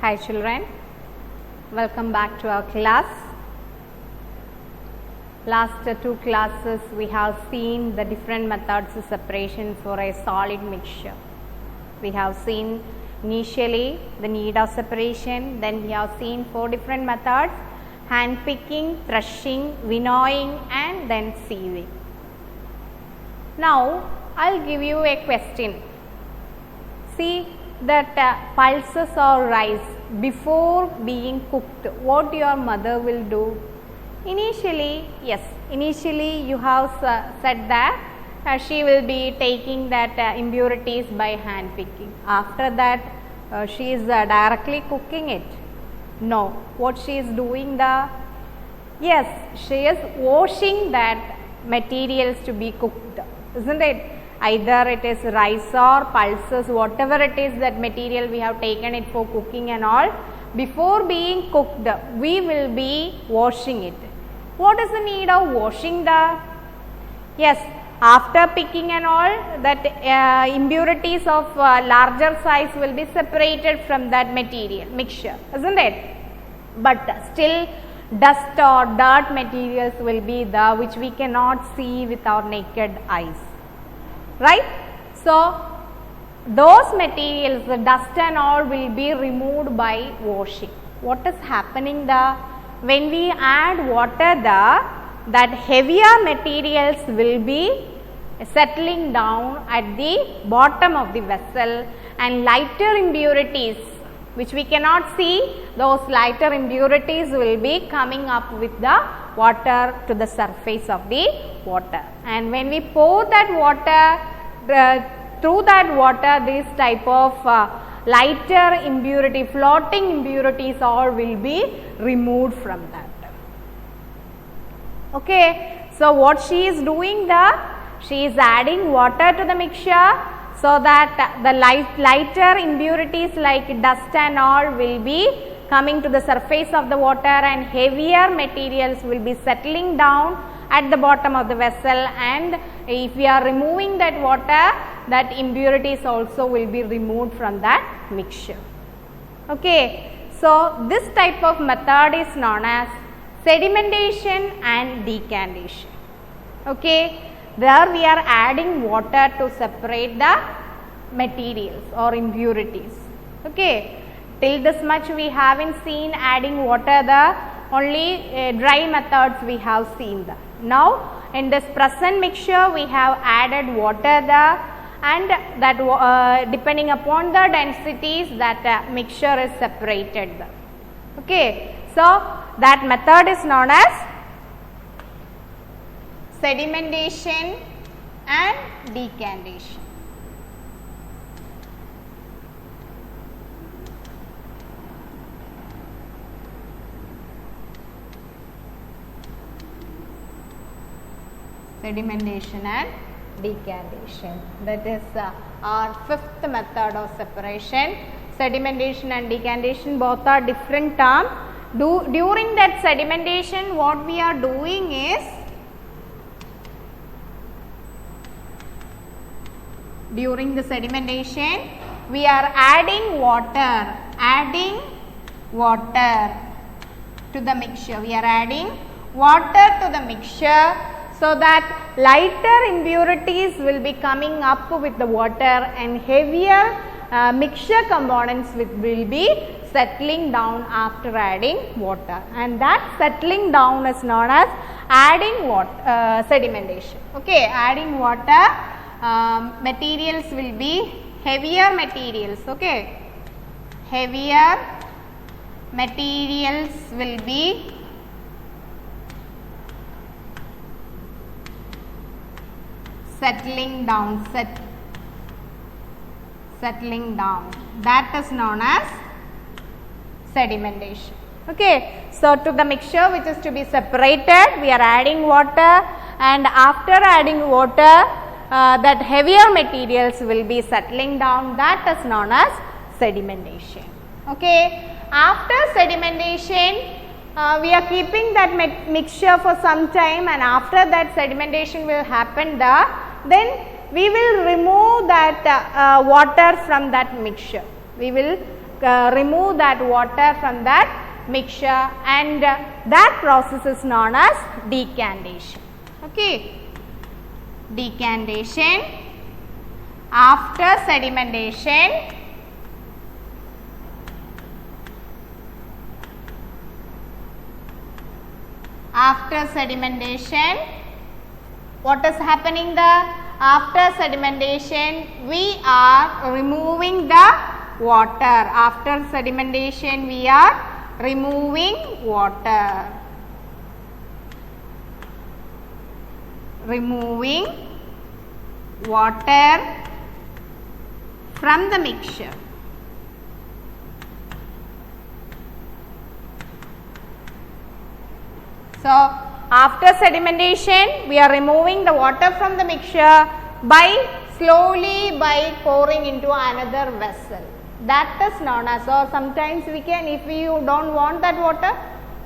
Hi children, welcome back to our class. Last two classes we have seen the different methods of separation for a solid mixture. We have seen initially the need of separation, then we have seen four different methods: hand picking, threshing, winnowing and then sieving. Now I will give you a question. See that pulses or rice before being cooked, what your mother will do? Initially you have said that she will be taking that impurities by hand picking. After that she is directly cooking it. No, what she is doing she is washing that materials to be cooked, isn't it? Either it is rice or pulses, whatever it is, that material we have taken it for cooking and all, before being cooked we will be washing it. What is the need of washing the? Yes, after picking and all, that impurities of larger size will be separated from that material mixture, isn't it? But still dust or dirt materials will be there, which we cannot see with our naked eyes. Right? So, those materials, the dust and all, will be removed by washing. What is happening when we add water that heavier materials will be settling down at the bottom of the vessel, and lighter impurities which we cannot see, those lighter impurities will be coming up with the water to the surface of the water. And when we pour that water, through that water, this type of lighter impurity, floating impurities all will be removed from that. Okay, so what she is doing she is adding water to the mixture, so that the lighter impurities like dust and all will be coming to the surface of the water, and heavier materials will be settling down at the bottom of the vessel, and if we are removing that water, that impurities also will be removed from that mixture. Okay, so this type of method is known as sedimentation and decantation. Okay, there we are adding water to separate the materials or impurities. Okay, till this much we haven't seen adding water, only dry methods we have seen that. Now in this present mixture we have added water and that depending upon the densities that mixture is separated. Okay, so that method is known as sedimentation and decantation. Sedimentation and decantation, that is our fifth method of separation. Sedimentation and decantation both are different terms. During that sedimentation, what we are doing is, during the sedimentation we are adding water to the mixture. We are adding water to the mixture, so that lighter impurities will be coming up with the water, and heavier mixture components will be settling down after adding water, and that settling down is known as adding water, sedimentation. Okay, adding water, materials will be heavier materials. Okay, heavier materials will be settling down, that is known as sedimentation. Okay, so to the mixture which is to be separated, we are adding water, and after adding water, that heavier materials will be settling down, that is known as sedimentation. Okay, after sedimentation we are keeping that mixture for some time, and after that sedimentation will happen, then we will remove that water from that mixture. We will remove that water from that mixture, and that process is known as decantation. Okay. Decantation. After sedimentation, what is happening there? After sedimentation, we are removing the water. After sedimentation, we are removing water. Removing water from the mixture. So, after sedimentation, we are removing the water from the mixture by slowly pouring into another vessel. That is known as, or sometimes we can, if you don't want that water,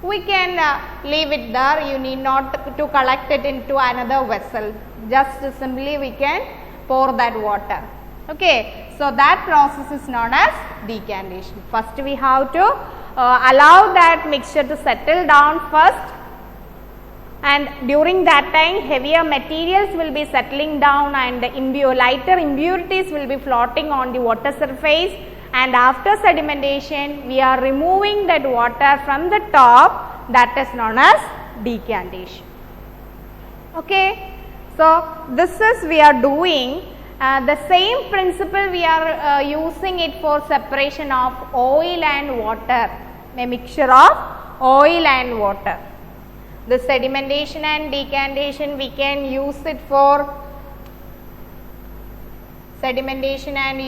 we can leave it there. You need not to collect it into another vessel. Just simply we can pour that water. Okay. So, that process is known as decantation. First we have to allow that mixture to settle down first, and during that time heavier materials will be settling down and lighter impurities will be floating on the water surface, and after sedimentation we are removing that water from the top. That is known as decantation. Okay. So, this is we are doing the same principle we are using it for separation of oil and water, a mixture of oil and water. The sedimentation and decantation we can use it for sedimentation and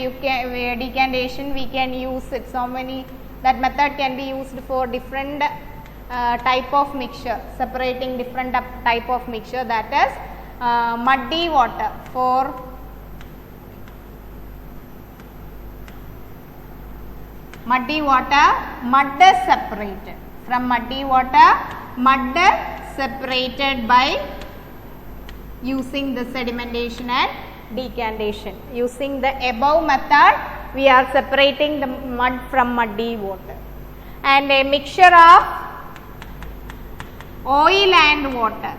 decantation we can use it. So many, that method can be used for different type of mixture, separating different type of mixture, that is muddy water. For muddy water, mud is separated. From muddy water, mud is separated by using the sedimentation and decantation. Using the above method, we are separating the mud from muddy water. And a mixture of oil and water,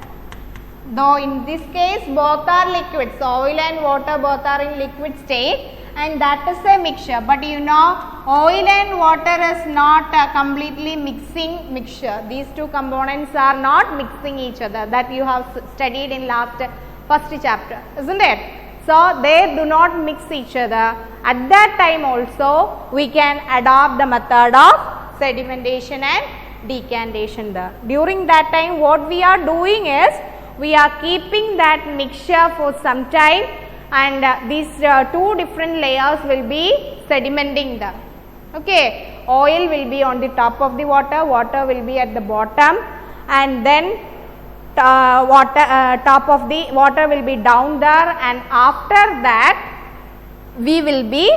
though in this case both are liquids, oil and water both are in liquid state, and that is a mixture. But you know, oil and water is not a completely mixing mixture. These two components are not mixing each other, that you have studied in first chapter, isn't it? So, they do not mix each other. At that time also we can adopt the method of sedimentation and decantation there. During that time what we are doing is, we are keeping that mixture for some time, and these two different layers will be sedimenting there. Okay. Oil will be on the top of the water, water will be at the bottom, and then top of the water will be down there, and after that we will be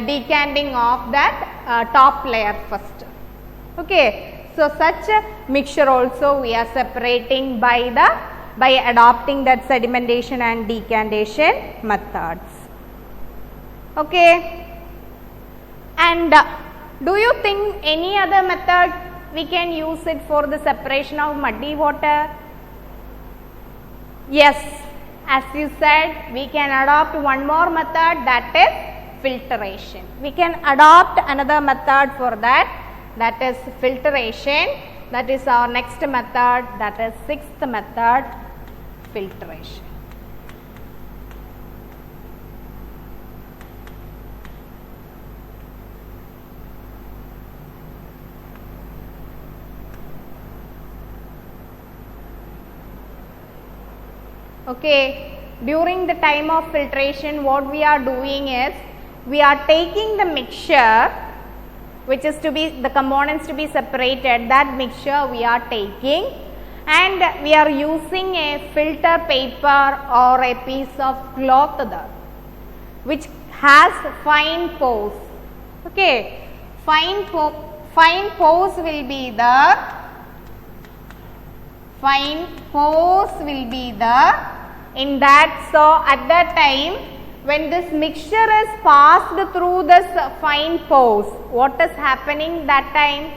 decanting off that top layer first. Okay. So, such a mixture also we are separating by adopting that sedimentation and decantation methods. Okay. And do you think any other method we can use it for the separation of muddy water? Yes, as you said, we can adopt one more method, that is filtration. We can adopt another method for that, that is filtration. That is our next method, that is sixth method, filtration. Okay. During the time of filtration, what we are doing is, we are taking the mixture which is to be, the components to be separated, that mixture we are taking, and we are using a filter paper or a piece of cloth there, which has fine pores. Okay. Fine pores will be there. Fine pores will be there in that. So, at that time when this mixture is passed through this fine pores, what is happening that time?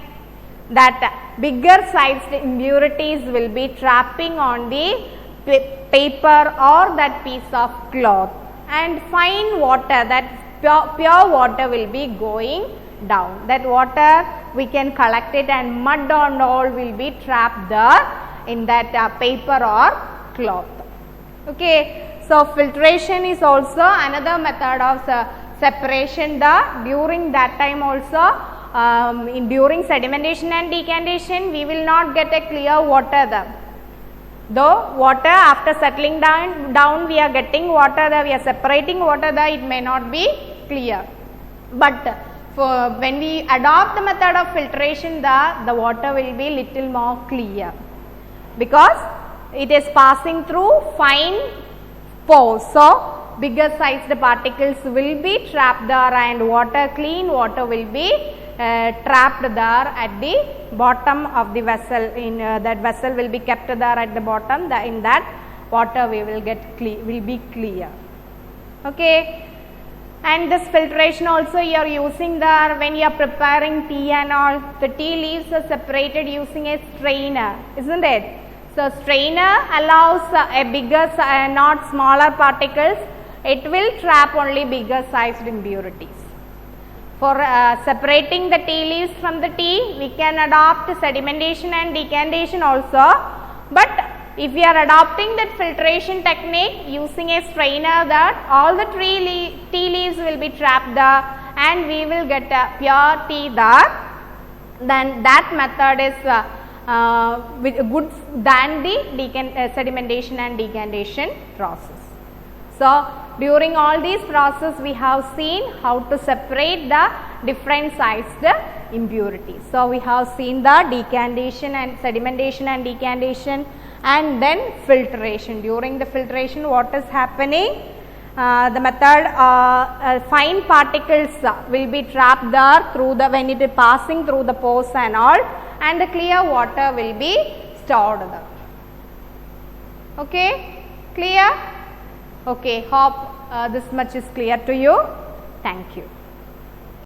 That bigger sized impurities will be trapping on the paper or that piece of cloth, and fine water, that pure water will be going down. That water we can collect it, and mud and all will be trapped there in that paper or cloth. Okay. So, filtration is also another method of separation. During that time also, during sedimentation and decantation, we will not get a clear water there. Though water after settling down we are getting water there, we are separating water there, it may not be clear. But for when we adopt the method of filtration, the water will be little more clear, because it is passing through fine pores. So, bigger sized particles will be trapped there, and clean water will be trapped there at the bottom of the vessel. In that vessel will be kept there at the bottom. In that water we will be clear. Okay. And this filtration also you are using there when you are preparing tea and all. The tea leaves are separated using a strainer, isn't it? So, strainer allows a bigger, not smaller particles. It will trap only bigger sized impurities. For separating the tea leaves from the tea, we can adopt sedimentation and decantation also. But if we are adopting that filtration technique using a strainer, that all the tea leaves will be trapped there, and we will get a pure tea there, then that method is good than the sedimentation and decantation process. So, during all these processes we have seen how to separate the different sized impurities. So, we have seen the decantation and sedimentation and decantation, and then filtration. During the filtration, what is happening? The method fine particles will be trapped there through when it is passing through the pores and all, and the clear water will be stored there. Okay, clear? Okay, hope this much is clear to you. Thank you.